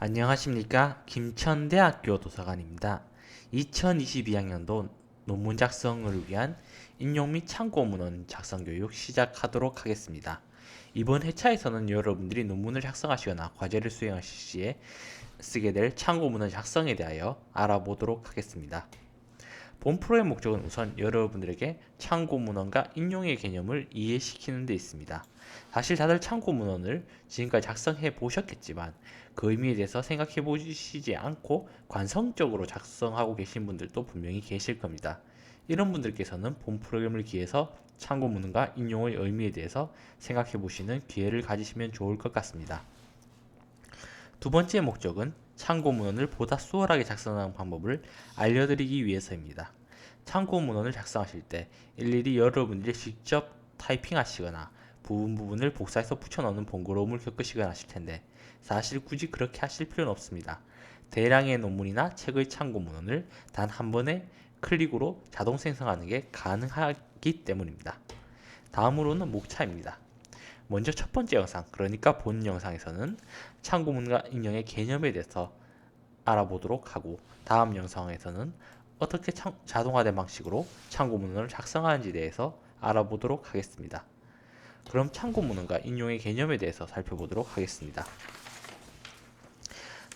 안녕하십니까. 김천대학교 도서관입니다. 2022학년도 논문 작성을 위한 인용 및 참고 문헌 작성 교육 시작하도록 하겠습니다. 이번 회차에서는 여러분들이 논문을 작성하시거나 과제를 수행하실 시에 쓰게 될 참고 문헌 작성에 대하여 알아보도록 하겠습니다. 본 프로의 목적은 우선 여러분들에게 참고 문헌과 인용의 개념을 이해시키는 데 있습니다. 사실 다들 참고 문헌을 지금까지 작성해 보셨겠지만 그 의미에 대해서 생각해 보시지 않고 관성적으로 작성하고 계신 분들도 분명히 계실 겁니다. 이런 분들께서는 본 프로그램을 기해서 참고 문헌과 인용의 의미에 대해서 생각해 보시는 기회를 가지시면 좋을 것 같습니다. 두 번째 목적은 참고 문헌을 보다 수월하게 작성하는 방법을 알려드리기 위해서입니다. 참고 문헌을 작성하실 때 일일이 여러분들이 직접 타이핑하시거나 부분을 복사해서 붙여넣는 번거로움을 겪으시거나 하실 텐데 사실 굳이 그렇게 하실 필요는 없습니다. 대량의 논문이나 책의 참고 문헌을 단 한 번의 클릭으로 자동 생성하는 게 가능하기 때문입니다. 다음으로는 목차입니다. 먼저 첫 번째 영상, 그러니까 본 영상에서는 참고문과 인용의 개념에 대해서 알아보도록 하고 다음 영상에서는 어떻게 자동화된 방식으로 참고문을 작성하는지에 대해서 알아보도록 하겠습니다. 그럼 참고문과 인용의 개념에 대해서 살펴보도록 하겠습니다.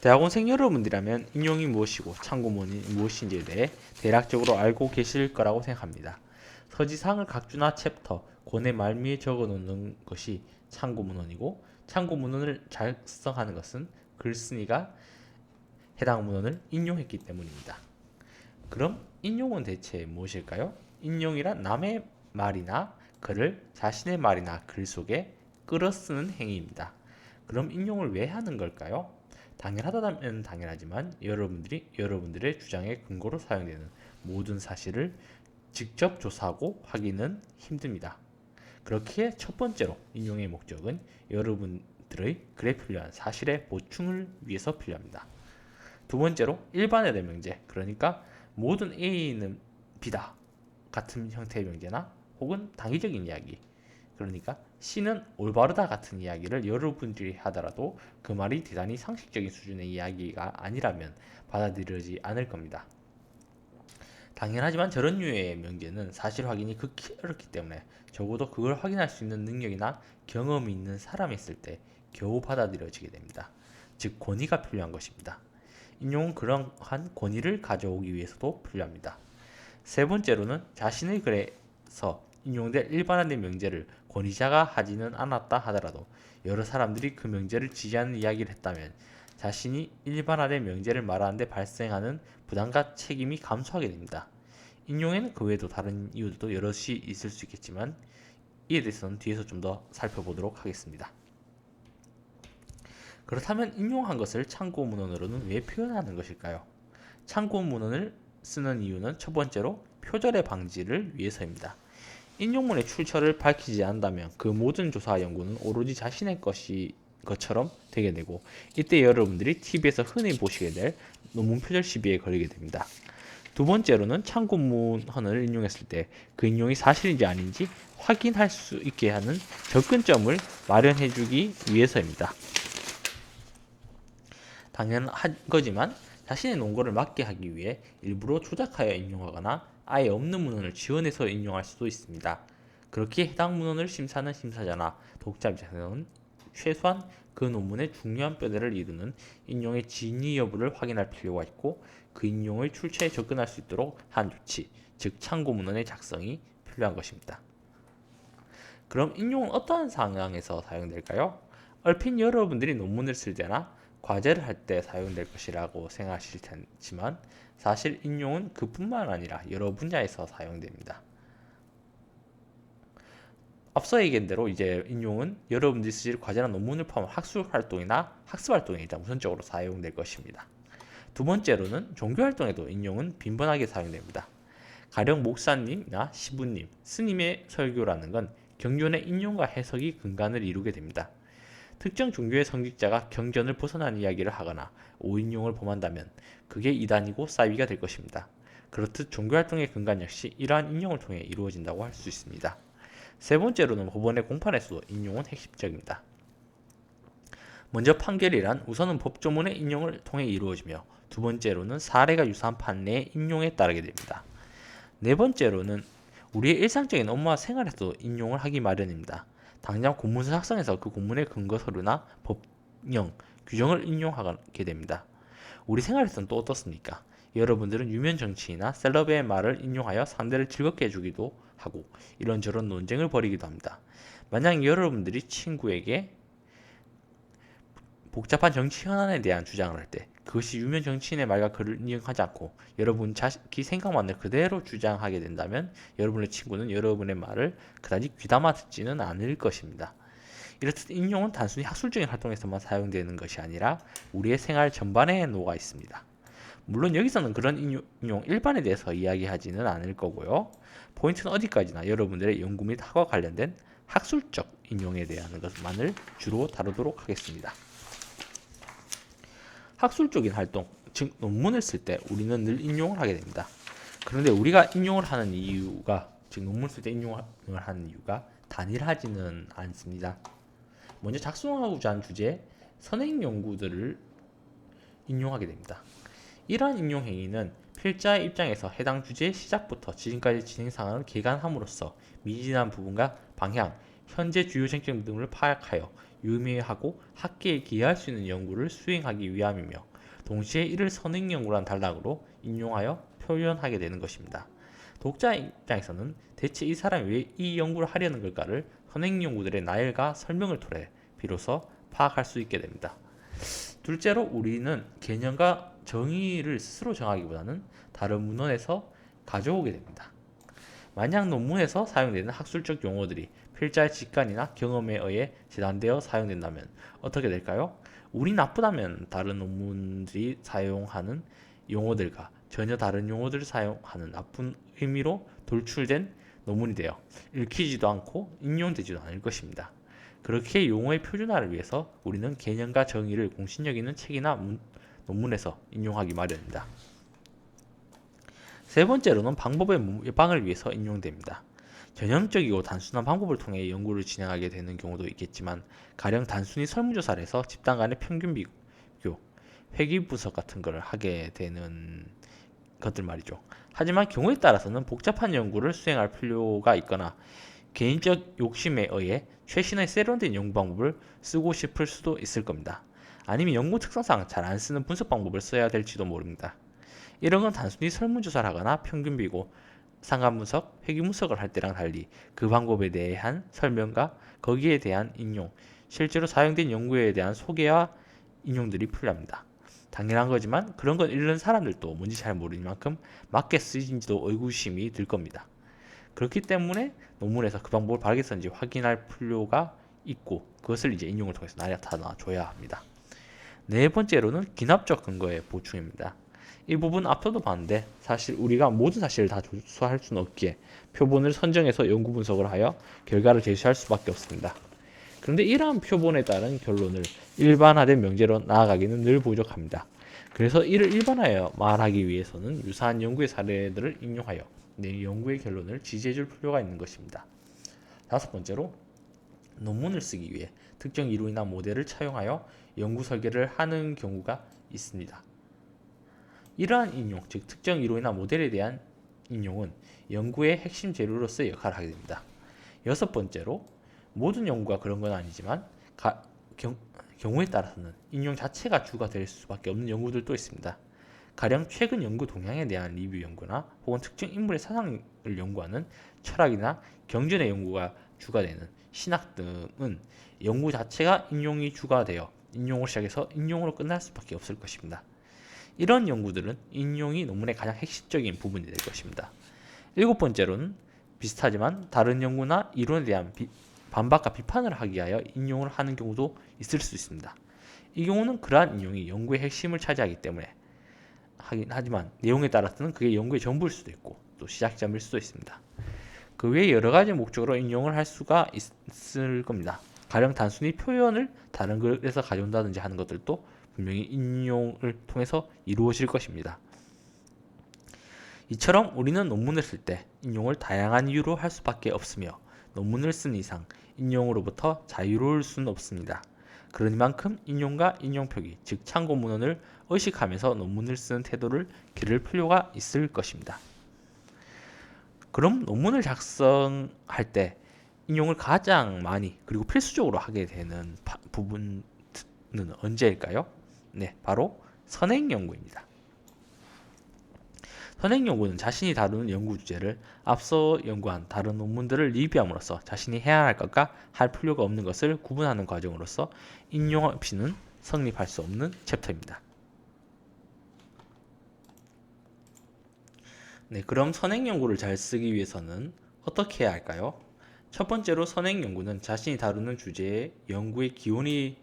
대학원생 여러분들이라면 인용이 무엇이고 참고문이 무엇인지에 대해 대략적으로 알고 계실 거라고 생각합니다. 서지상을 각주나 챕터, 권의 말미에 적어 놓는 것이 참고문헌이고 참고문헌을 작성하는 것은 글쓴이가 해당 문헌을 인용했기 때문입니다. 그럼 인용은 대체 무엇일까요? 인용이란 남의 말이나 글을 자신의 말이나 글 속에 끌어쓰는 행위입니다. 그럼 인용을 왜 하는 걸까요? 당연하다면 당연하지만 여러분들의 주장의 근거로 사용되는 모든 사실을 직접 조사하고 확인은 힘듭니다. 그렇기에 첫 번째로 인용의 목적은 여러분들의 글에 필요한 사실의 보충을 위해서 필요합니다. 두 번째로 일반화된 명제, 그러니까 모든 A는 B다 같은 형태의 명제나 혹은 당위적인 이야기, 그러니까 C는 올바르다 같은 이야기를 여러분들이 하더라도 그 말이 대단히 상식적인 수준의 이야기가 아니라면 받아들여지지 않을 겁니다. 당연하지만 저런 류의 명제는 사실 확인이 극히 어렵기 때문에 적어도 그걸 확인할 수 있는 능력이나 경험이 있는 사람이 있을 때 겨우 받아들여지게 됩니다. 즉 권위가 필요한 것입니다. 인용은 그러한 권위를 가져오기 위해서도 필요합니다. 세 번째로는 자신의 글에서 인용될 일반화된 명제를 권위자가 하지는 않았다 하더라도 여러 사람들이 그 명제를 지지하는 이야기를 했다면 자신이 일반화된 명제를 말하는데 발생하는 부담과 책임이 감소하게 됩니다. 인용에는 그 외에도 다른 이유들도 여럿이 있을 수 있겠지만 이에 대해서는 뒤에서 좀 더 살펴보도록 하겠습니다. 그렇다면 인용한 것을 참고 문헌으로는 왜 표현하는 것일까요? 참고 문헌을 쓰는 이유는 첫 번째로 표절의 방지를 위해서입니다. 인용문의 출처를 밝히지 않는다면 그 모든 조사와 연구는 오로지 자신의 것처럼 되게 되고 이때 여러분들이 TV에서 흔히 보시게 될 논문 표절 시비에 걸리게 됩니다. 두 번째로는 참고 문헌을 인용했을 때 그 인용이 사실인지 아닌지 확인할 수 있게 하는 접근점을 마련해 주기 위해서입니다. 당연한 거지만 자신의 논거를 맞게 하기 위해 일부러 조작하여 인용하거나 아예 없는 문헌을 지원해서 인용할 수도 있습니다. 그렇기에 해당 문헌을 심사하는 심사자나 독자 입장에서는 최소한 그 논문의 중요한 뼈대를 이루는 인용의 진위 여부를 확인할 필요가 있고 그 인용의 출처에 접근할 수 있도록 한 조치, 즉 참고 문헌의 작성이 필요한 것입니다. 그럼 인용은 어떠한 상황에서 사용될까요? 얼핏 여러분들이 논문을 쓸 때나 과제를 할 때 사용될 것이라고 생각하실 테지만 사실 인용은 그뿐만 아니라 여러 분야에서 사용됩니다. 앞서 얘기한 대로 이제 인용은 여러분들이 쓰실 과제나 논문을 포함한 학술 활동이나 학습 활동에 일단 우선적으로 사용될 것입니다. 두 번째로는 종교 활동에도 인용은 빈번하게 사용됩니다. 가령 목사님이나 시부님, 스님의 설교라는 건 경전의 인용과 해석이 근간을 이루게 됩니다. 특정 종교의 성직자가 경전을 벗어난 이야기를 하거나 오인용을 범한다면 그게 이단이고 싸위가 될 것입니다. 그렇듯 종교활동의 근간 역시 이러한 인용을 통해 이루어진다고 할 수 있습니다. 세 번째로는 법원의 공판에서도 인용은 핵심적입니다. 먼저 판결이란 우선은 법조문의 인용을 통해 이루어지며 두 번째로는 사례가 유사한 판례의 인용에 따르게 됩니다. 네 번째로는 우리의 일상적인 업무와 생활에서 인용을 하기 마련입니다. 당장 공문서 작성에서 그 공문의 근거 서류나 법령, 규정을 인용하게 됩니다. 우리 생활에서는 또 어떻습니까? 여러분들은 유명 정치인이나 셀럽의 말을 인용하여 상대를 즐겁게 해주기도 하고 이런저런 논쟁을 벌이기도 합니다. 만약 여러분들이 친구에게 복잡한 정치 현안에 대한 주장을 할 때 그것이 유명 정치인의 말과 글을 인용하지 않고 여러분 자기 생각만을 그대로 주장하게 된다면 여러분의 친구는 여러분의 말을 그다지 귀담아 듣지는 않을 것입니다. 이렇듯 인용은 단순히 학술적인 활동에서만 사용되는 것이 아니라 우리의 생활 전반에 녹아 있습니다. 물론 여기서는 그런 인용 일반에 대해서 이야기하지는 않을 거고요. 포인트는 어디까지나 여러분들의 연구 및 학과 관련된 학술적 인용에 대한 것만을 주로 다루도록 하겠습니다. 학술적인 활동, 즉 논문을 쓸 때 우리는 늘 인용을 하게 됩니다. 그런데 우리가 인용을 하는 이유가, 즉 논문 쓸 때 인용을 하는 이유가 단일하지는 않습니다. 먼저 작성하고자 하는 주제, 선행 연구들을 인용하게 됩니다. 이러한 인용 행위는 필자의 입장에서 해당 주제의 시작부터 지금까지 진행 상황을 개관함으로써 미진한 부분과 방향, 현재 주요 쟁점 등을 파악하여 유의미하고 학계에 기여할 수 있는 연구를 수행하기 위함이며 동시에 이를 선행 연구란 단락으로 인용하여 표현하게 되는 것입니다. 독자의 입장에서는 대체 이 사람이 왜 이 연구를 하려는 걸까를 선행 연구들의 나열과 설명을 통해 비로소 파악할 수 있게 됩니다. 둘째로 우리는 개념과 정의를 스스로 정하기보다는 다른 문헌에서 가져오게 됩니다. 만약 논문에서 사용되는 학술적 용어들이 필자의 직관이나 경험에 의해 재단되어 사용된다면 어떻게 될까요? 운이 나쁘다면 다른 논문들이 사용하는 용어들과 전혀 다른 용어들을 사용하는 나쁜 의미로 돌출된 논문이 되어 읽히지도 않고 인용되지도 않을 것입니다. 그렇게 용어의 표준화를 위해서 우리는 개념과 정의를 공신력 있는 책이나 논문에서 인용하기 마련입니다. 세 번째로는 방법의 모방을 위해서 인용됩니다. 전형적이고 단순한 방법을 통해 연구를 진행하게 되는 경우도 있겠지만 가령 단순히 설문조사를 해서 집단 간의 평균 비교, 회귀 분석 같은 걸 하게 되는 것들 말이죠. 하지만 경우에 따라서는 복잡한 연구를 수행할 필요가 있거나 개인적 욕심에 의해 최신의 세련된 연구 방법을 쓰고 싶을 수도 있을 겁니다. 아니면 연구 특성상 잘 안 쓰는 분석 방법을 써야 될지도 모릅니다. 이런 건 단순히 설문조사를 하거나 평균 비교, 상관분석, 회귀분석을 할 때랑 달리 그 방법에 대한 설명과 거기에 대한 인용, 실제로 사용된 연구에 대한 소개와 인용들이 필요합니다. 당연한 거지만 그런 건 읽는 사람들도 뭔지 잘 모르는 만큼 맞게 쓰인지도 의구심이 들 겁니다. 그렇기 때문에 논문에서 그 방법을 바르게 썼는지 확인할 필요가 있고 그것을 이제 인용을 통해서 나타나줘야 합니다. 네 번째로는 기납적 근거의 보충입니다. 이 부분 앞서도 봤는데 사실 우리가 모든 사실을 다 조사할 수는 없기에 표본을 선정해서 연구 분석을 하여 결과를 제시할 수밖에 없습니다. 그런데 이러한 표본에 따른 결론을 일반화된 명제로 나아가기는 늘 부족합니다. 그래서 이를 일반화하여 말하기 위해서는 유사한 연구의 사례들을 인용하여 내 연구의 결론을 지지해 줄 필요가 있는 것입니다. 다섯 번째로 논문을 쓰기 위해 특정 이론이나 모델을 차용하여 연구 설계를 하는 경우가 있습니다. 이러한 인용, 즉 특정 이론이나 모델에 대한 인용은 연구의 핵심 재료로서의 역할을 하게 됩니다. 여섯 번째로 모든 연구가 그런 건 아니지만 경우에 따라서는 인용 자체가 주가 될 수밖에 없는 연구들도 있습니다. 가령 최근 연구 동향에 대한 리뷰 연구나 혹은 특정 인물의 사상을 연구하는 철학이나 경전의 연구가 주가 되는 신학 등은 연구 자체가 인용이 주가 되어 인용을 시작해서 인용으로 끝날 수밖에 없을 것입니다. 이런 연구들은 인용이 논문의 가장 핵심적인 부분이 될 것입니다. 일곱 번째로는 비슷하지만 다른 연구나 이론에 대한 반박과 비판을 하기 위하여 인용을 하는 경우도 있을 수 있습니다. 이 경우는 그러한 인용이 연구의 핵심을 차지하기 때문에 하지만 내용에 따라서는 그게 연구의 전부일 수도 있고 또 시작점일 수도 있습니다. 그 외에 여러 가지 목적으로 인용을 할 수가 있을 겁니다. 가령 단순히 표현을 다른 글에서 가져온다든지 하는 것들도 분명히 인용을 통해서 이루어질 것입니다. 이처럼 우리는 논문을 쓸 때 인용을 다양한 이유로 할 수밖에 없으며 논문을 쓴 이상 인용으로부터 자유로울 수는 없습니다. 그러니만큼 인용과 인용 표기, 즉 참고 문헌을 의식하면서 논문을 쓰는 태도를 기를 필요가 있을 것입니다. 그럼 논문을 작성할 때 인용을 가장 많이 그리고 필수적으로 하게 되는 부분은 언제일까요? 네, 바로 선행 연구입니다. 선행 연구는 자신이 다루는 연구 주제를 앞서 연구한 다른 논문들을 리뷰함으로써 자신이 해야 할 것과 할 필요가 없는 것을 구분하는 과정으로서 인용 없이는 성립할 수 없는 챕터입니다. 네, 그럼 선행 연구를 잘 쓰기 위해서는 어떻게 해야 할까요? 첫 번째로 선행 연구는 자신이 다루는 주제의 연구의 기원이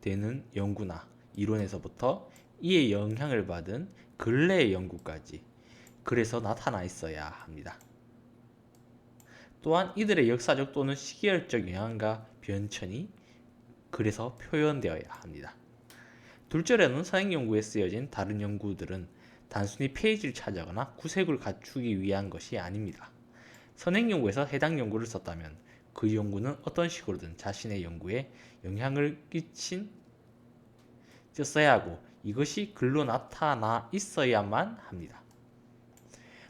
되는 연구나 이론에서부터 이에 영향을 받은 근래의 연구까지 그래서 나타나 있어야 합니다. 또한 이들의 역사적 또는 시계열적 영향과 변천이 그래서 표현되어야 합니다. 둘째로는 선행 연구에 쓰여진 다른 연구들은 단순히 페이지를 차지하거나 구색을 갖추기 위한 것이 아닙니다. 선행 연구에서 해당 연구를 썼다면 그 연구는 어떤 식으로든 자신의 연구에 영향을 끼쳤어야 하고 이것이 글로 나타나 있어야만 합니다.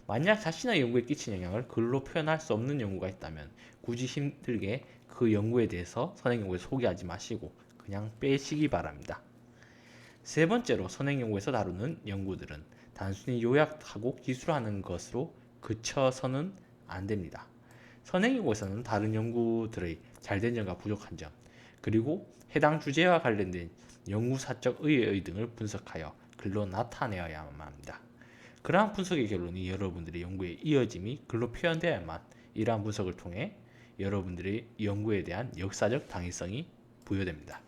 만약 자신의 연구에 끼친 영향을 글로 표현할 수 없는 연구가 있다면 굳이 힘들게 그 연구에 대해서 선행 연구에 소개하지 마시고 그냥 빼시기 바랍니다. 세 번째로 선행 연구에서 다루는 연구들은 단순히 요약하고 기술하는 것으로 그쳐서는 안 됩니다. 선행 연구에서는 다른 연구들의 잘된 점과 부족한 점, 그리고 해당 주제와 관련된 연구사적 의의 등을 분석하여 글로 나타내어야만 합니다. 그러한 분석의 결론이 여러분들의 연구의 이어짐이 글로 표현되어야만 이러한 분석을 통해 여러분들의 연구에 대한 역사적 당위성이 부여됩니다.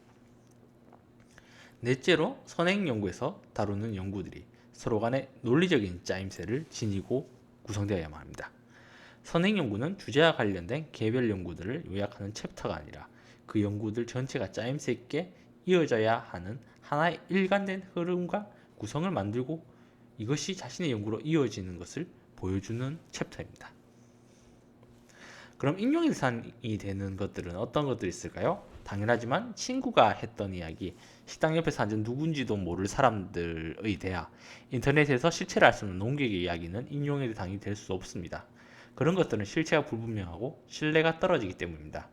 넷째로 선행 연구에서 다루는 연구들이 서로 간의 논리적인 짜임새를 지니고 구성되어야만 합니다. 선행 연구는 주제와 관련된 개별 연구들을 요약하는 챕터가 아니라 그 연구들 전체가 짜임새 있게 이어져야 하는 하나의 일관된 흐름과 구성을 만들고 이것이 자신의 연구로 이어지는 것을 보여주는 챕터입니다. 그럼 인용 대상이 되는 것들은 어떤 것들이 있을까요? 당연하지만 친구가 했던 이야기, 식당 옆에서 앉은 누군지도 모를 사람들의 대화, 인터넷에서 실체를 알 수 없는 농객의 이야기는 인용의 대상이 될 수 없습니다. 그런 것들은 실체가 불분명하고 신뢰가 떨어지기 때문입니다.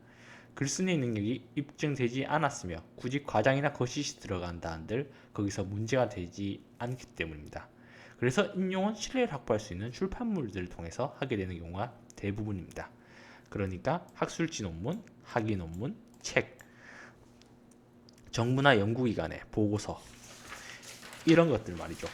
글쓴이의 능력이 입증되지 않았으며 굳이 과장이나 거짓이 들어간다 한들 거기서 문제가 되지 않기 때문입니다. 그래서 인용은 신뢰를 확보할 수 있는 출판물들을 통해서 하게 되는 경우가 대부분입니다. 그러니까 학술지 논문, 학위 논문, 책, 정부나 연구기관의 보고서 이런 것들 말이죠.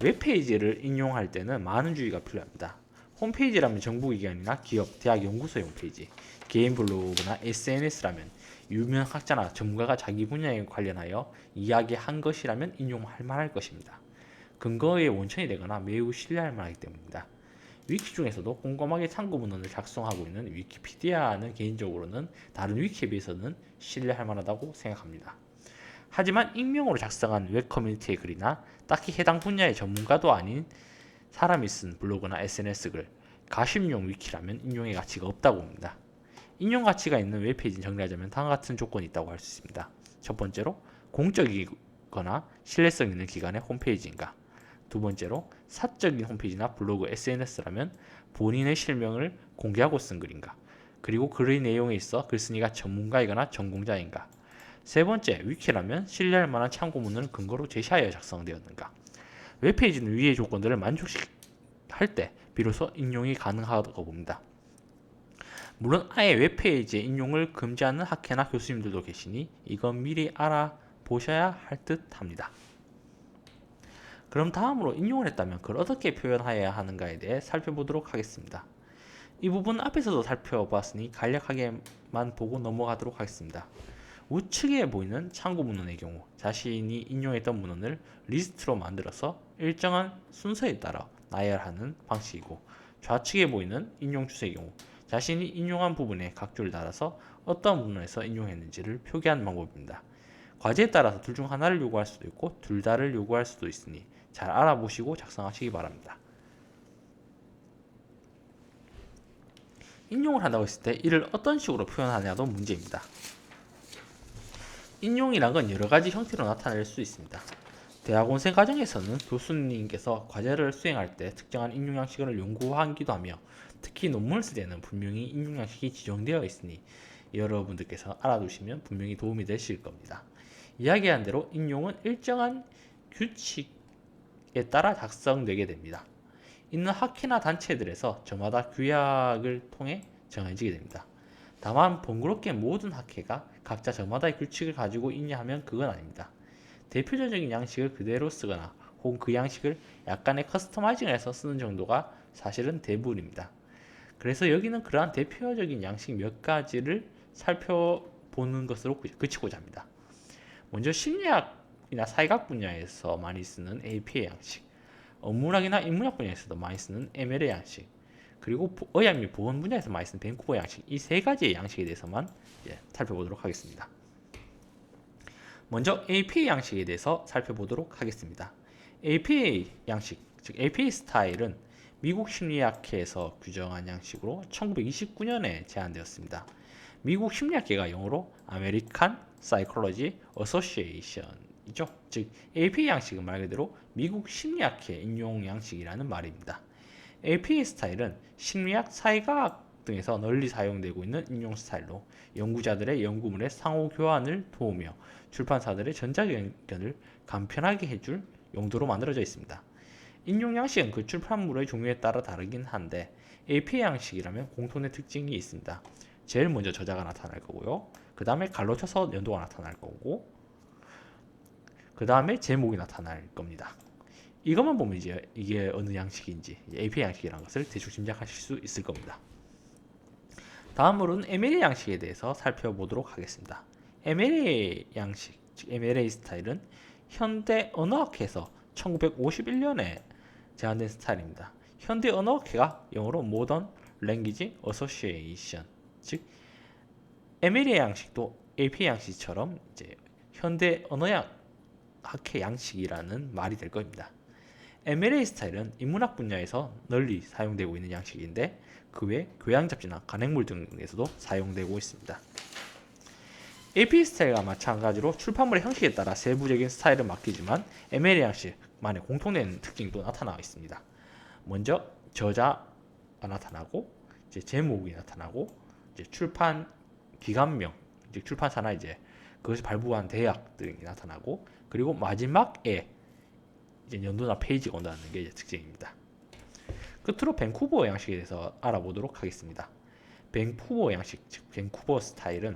웹페이지를 인용할 때는 많은 주의가 필요합니다. 홈페이지라면 정부기관이나 기업, 대학 연구소의 홈페이지, 개인 블로그나 SNS라면 유명 학자나 전문가가 자기 분야에 관련하여 이야기한 것이라면 인용할 만할 것입니다. 근거의 원천이 되거나 매우 신뢰할 만하기 때문입니다. 위키 중에서도 꼼꼼하게 참고 문헌을 작성하고 있는 위키피디아는 개인적으로는 다른 위키에 비해서는 신뢰할 만하다고 생각합니다. 하지만 익명으로 작성한 웹 커뮤니티의 글이나 딱히 해당 분야의 전문가도 아닌 사람이 쓴 블로그나 SNS 글, 가심용 위키라면 인용의 가치가 없다고 봅니다. 인용 가치가 있는 웹페이지는 정리하자면 다음과 같은 조건이 있다고 할 수 있습니다. 첫 번째로 공적이거나 신뢰성 있는 기관의 홈페이지인가. 두 번째로 사적인 홈페이지나 블로그, SNS라면 본인의 실명을 공개하고 쓴 글인가. 그리고 글의 내용에 있어 글쓴이가 전문가이거나 전공자인가. 세 번째, 위키라면 신뢰할 만한 참고문을 근거로 제시하여 작성되었는가. 웹페이지는 위의 조건들을 만족할 때 비로소 인용이 가능하다고 봅니다. 물론 아예 웹페이지에 인용을 금지하는 학회나 교수님들도 계시니 이건 미리 알아보셔야 할 듯 합니다. 그럼 다음으로 인용을 했다면 그걸 어떻게 표현해야 하는가에 대해 살펴보도록 하겠습니다. 이 부분 앞에서도 살펴봤으니 간략하게만 보고 넘어가도록 하겠습니다. 우측에 보이는 참고 문헌의 경우 자신이 인용했던 문헌을 리스트로 만들어서 일정한 순서에 따라 나열하는 방식이고, 좌측에 보이는 인용 추세의 경우 자신이 인용한 부분에 각줄을 달아서 어떤 문헌에서 인용했는지를 표기하는 방법입니다. 과제에 따라서 둘 중 하나를 요구할 수도 있고 둘 다를 요구할 수도 있으니 잘 알아보시고 작성하시기 바랍니다. 인용을 한다고 했을 때 이를 어떤 식으로 표현하냐도 문제입니다. 인용이란 건 여러 가지 형태로 나타낼 수 있습니다. 대학원생 과정에서는 교수님께서 과제를 수행할 때 특정한 인용 양식을 연구하기도 하며 특히 논문을 쓸 때는 분명히 인용 양식이 지정되어 있으니 여러분들께서 알아두시면 분명히 도움이 되실 겁니다. 이야기한 대로 인용은 일정한 규칙에 따라 작성되게 됩니다. 있는 학회나 단체들에서 저마다 규약을 통해 정해지게 됩니다. 다만 번거롭게 모든 학회가 각자 저마다의 규칙을 가지고 있냐 하면 그건 아닙니다. 대표적인 양식을 그대로 쓰거나 혹은 그 양식을 약간의 커스터마이징을 해서 쓰는 정도가 사실은 대부분입니다. 그래서 여기는 그러한 대표적인 양식 몇 가지를 살펴보는 것으로 그치고자 합니다. 먼저 심리학이나 사회학 분야에서 많이 쓰는 APA 양식, 업문학이나 인문학 분야에서도 많이 쓰는 MLA 양식, 그리고 의학 및 보건 분야에서 많이 쓰는 밴쿠버 양식, 이 세 가지의 양식에 대해서만 살펴보도록 하겠습니다. 먼저 APA 양식에 대해서 살펴보도록 하겠습니다. APA 양식, 즉 APA 스타일은 미국 심리학회에서 규정한 양식으로 1929년에 제안되었습니다. 미국 심리학계가 영어로 American Psychology Association이죠. 즉 APA 양식은 말 그대로 미국 심리학회 인용 양식이라는 말입니다. APA 스타일은 심리학, 사회과학 등에서 널리 사용되고 있는 인용 스타일로 연구자들의 연구물의 상호 교환을 도우며 출판사들의 전자견을 간편하게 해줄 용도로 만들어져 있습니다. 인용 양식은 그 출판물의 종류에 따라 다르긴 한데 APA 양식이라면 공통된 특징이 있습니다. 제일 먼저 저자가 나타날 거고요. 그 다음에 갈로 쳐서 연도가 나타날 거고, 그 다음에 제목이 나타날 겁니다. 이것만 보면 이제 이게 어느 양식인지, APA 양식이라는 것을 대충 짐작하실 수 있을 겁니다. 다음으로는 MLA 양식에 대해서 살펴보도록 하겠습니다. MLA 양식, 즉 MLA 스타일은 현대 언어학회에서 1951년에 제안된 스타일입니다. 현대 언어학회가 영어로 Modern Language Association, 즉 MLA 양식도 APA 양식처럼 이제 현대 언어학회 양식이라는 말이 될 겁니다. MLA 스타일은 인문학 분야에서 널리 사용되고 있는 양식인데 그 외 교양 잡지나 간행물 등에서도 사용되고 있습니다. APA 스타일과 마찬가지로 출판물의 형식에 따라 세부적인 스타일은 바뀌지만 MLA 양식만의 공통된 특징이 또 나타나 있습니다. 먼저 저자가 나타나고 이제 제목이 나타나고 이제 출판 기관명, 즉 출판사나 이제 그것을 발부한 대학들이 나타나고 그리고 마지막에 이제 연도나 페이지가 온다는 게 이제 특징입니다. 끝으로 밴쿠버 양식에 대해서 알아보도록 하겠습니다. 밴쿠버 양식, 즉 밴쿠버 스타일은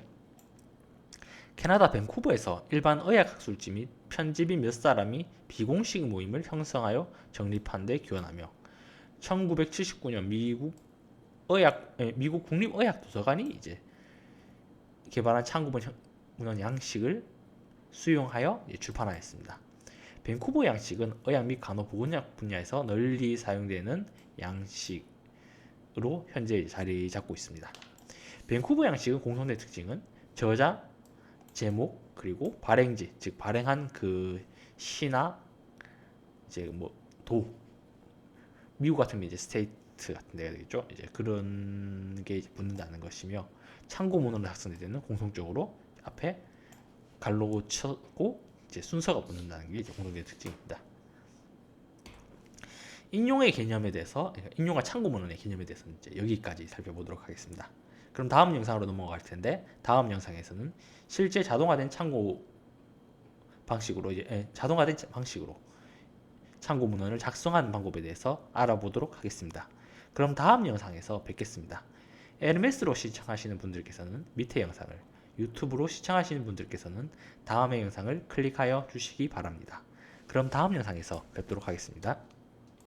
캐나다 밴쿠버에서 일반 의학학술지 및 편집인 몇 사람이 비공식 모임을 형성하여 정립한 데 기원하며 1979년 미국 국립의학도서관이 이제 개발한 창구문 양식을 수용하여 출판하였습니다. 밴쿠버 양식은 의학 및 간호보건약 분야에서 널리 사용되는 양식으로 현재 자리 잡고 있습니다. 밴쿠버 양식의 공통된 특징은 저자, 제목, 그리고 발행지, 즉 발행한 그 시나 이제 뭐 도, 미국 같은 게 이제 스테이트 같은 데가 되겠죠. 이제 그런 게 이제 붙는다는 것이며 참고문헌으로 작성될 때는 공통적으로 앞에 갈로 쳐고 이제 순서가 붙는다는 게 이제 공통된 특징입니다. 인용의 개념에 대해서, 인용과 참고문헌의 개념에 대해서는 이제 여기까지 살펴보도록 하겠습니다. 그럼 다음 영상으로 넘어갈 텐데 다음 영상에서는 실제 자동화된 참고 방식으로 참고 문헌을 작성하는 방법에 대해서 알아보도록 하겠습니다. 그럼 다음 영상에서 뵙겠습니다. LMS로 시청하시는 분들께서는 밑에 영상을, 유튜브로 시청하시는 분들께서는 다음의 영상을 클릭하여 주시기 바랍니다. 그럼 다음 영상에서 뵙도록 하겠습니다.